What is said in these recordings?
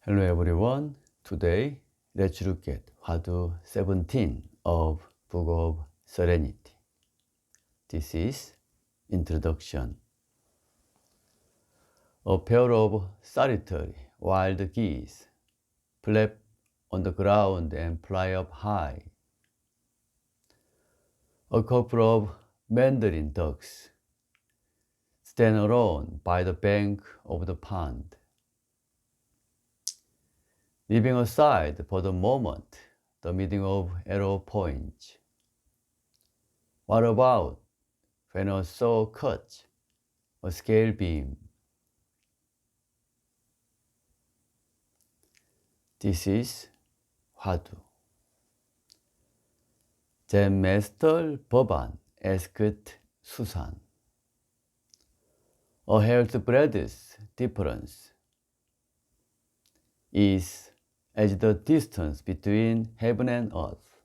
Hello everyone. Today let's look at Hwadu 17 of Book of Serenity. This is introduction. A pair of solitary wild geese flap on the ground and fly up high. A couple of mandarin ducks stand alone by the bank of the pond. Leaving aside for the moment the meeting of arrow points. What about when a saw cuts a scale beam? This is Hwadu. Then Master Bhavan asked Susan, a hair's breadth difference is as the distance between heaven and earth.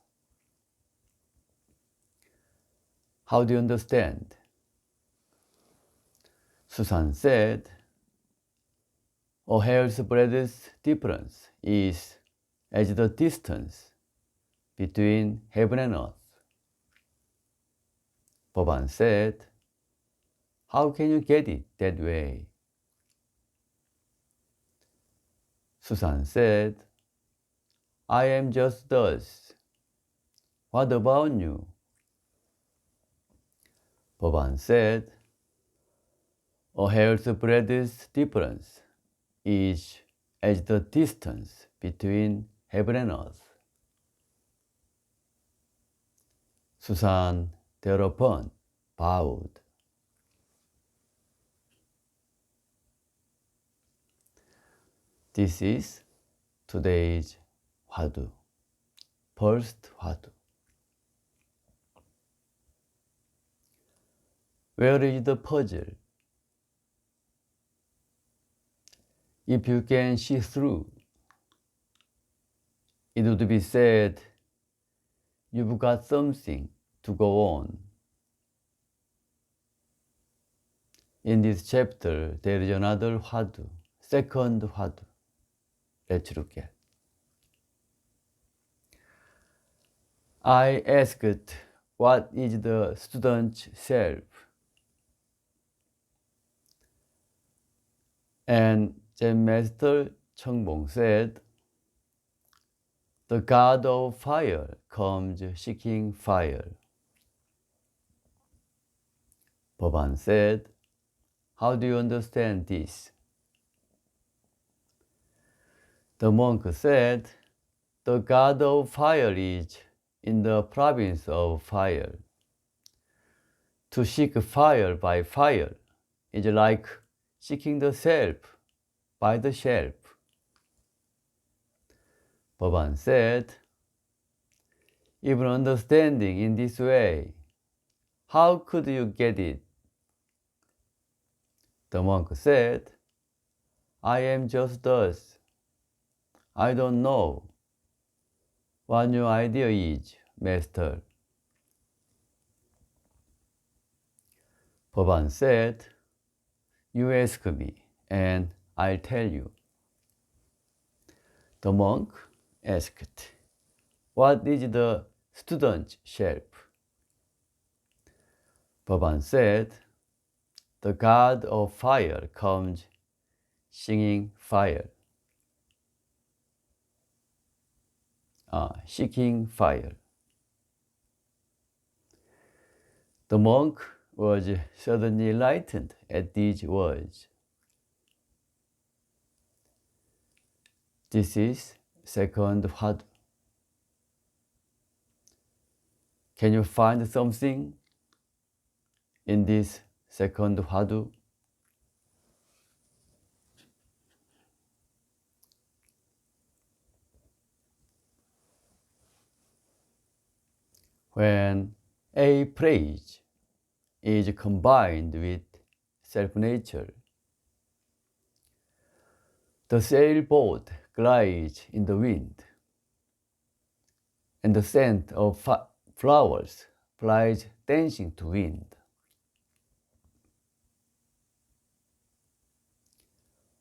How do you understand? Susan said, a hair's breadth difference is as the distance between heaven and earth. Bhavan said, how can you get it that way? Susan said, I am just dust. What about you? Bhavan said, a hair's breadth difference is as the distance between heaven and earth. Susan thereupon bowed. This is today's Hwadu, first Hwadu. Where is the puzzle? If you can see through, it would be said you've got something to go on. In this chapter, there is another Hwadu, second Hwadu. Let's look at. I asked, what is the student's self? And Zen Master Cheongbong said, the god of fire comes seeking fire. Bhavan said, how do you understand this? The monk said, the god of fire is in the province of fire. To seek fire by fire is like seeking the self by the shelf. Bhavan said, even understanding in this way, how could you get it? The monk said, I am just dust. I don't know what your idea is, Master. Bhavan said, you ask me, and I'll tell you. The monk asked, what is the student's shelf? Bhavan said, the god of fire comes singing fire. Seeking fire. The monk was suddenly enlightened at these words. This is second Hwadu. Can you find something in this second Hwadu? When a praise is combined with self-nature, the sailboat glides in the wind, and the scent of flowers flies dancing to wind.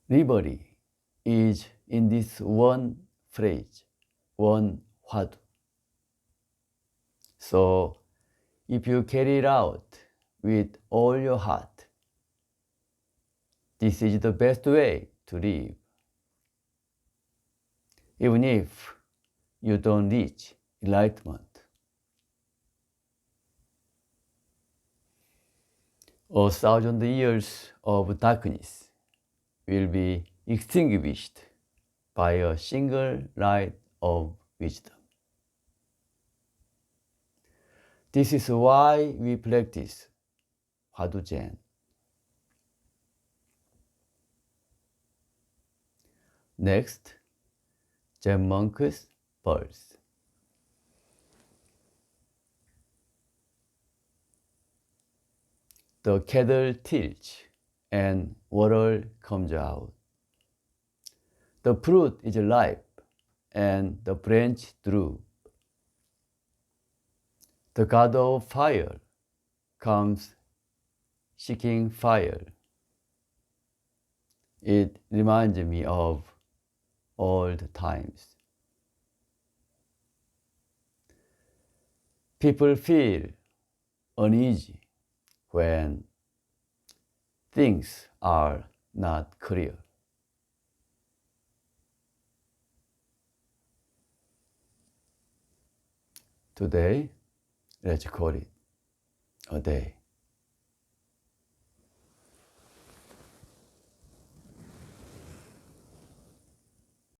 Reverie is in this one phrase, one 화두. So if you carry it out with all your heart, this is the best way to live. Even if you don't reach enlightenment. 1,000 years of darkness will be extinguished by a single light of wisdom. This is why we practice Hwadu Zen. Next, Zen monk's birth. The kettle tilts and water comes out. The fruit is ripe and the branch droop. The god of fire comes seeking fire. It reminds me of old times. People feel uneasy when things are not clear. Today, let's call it a day.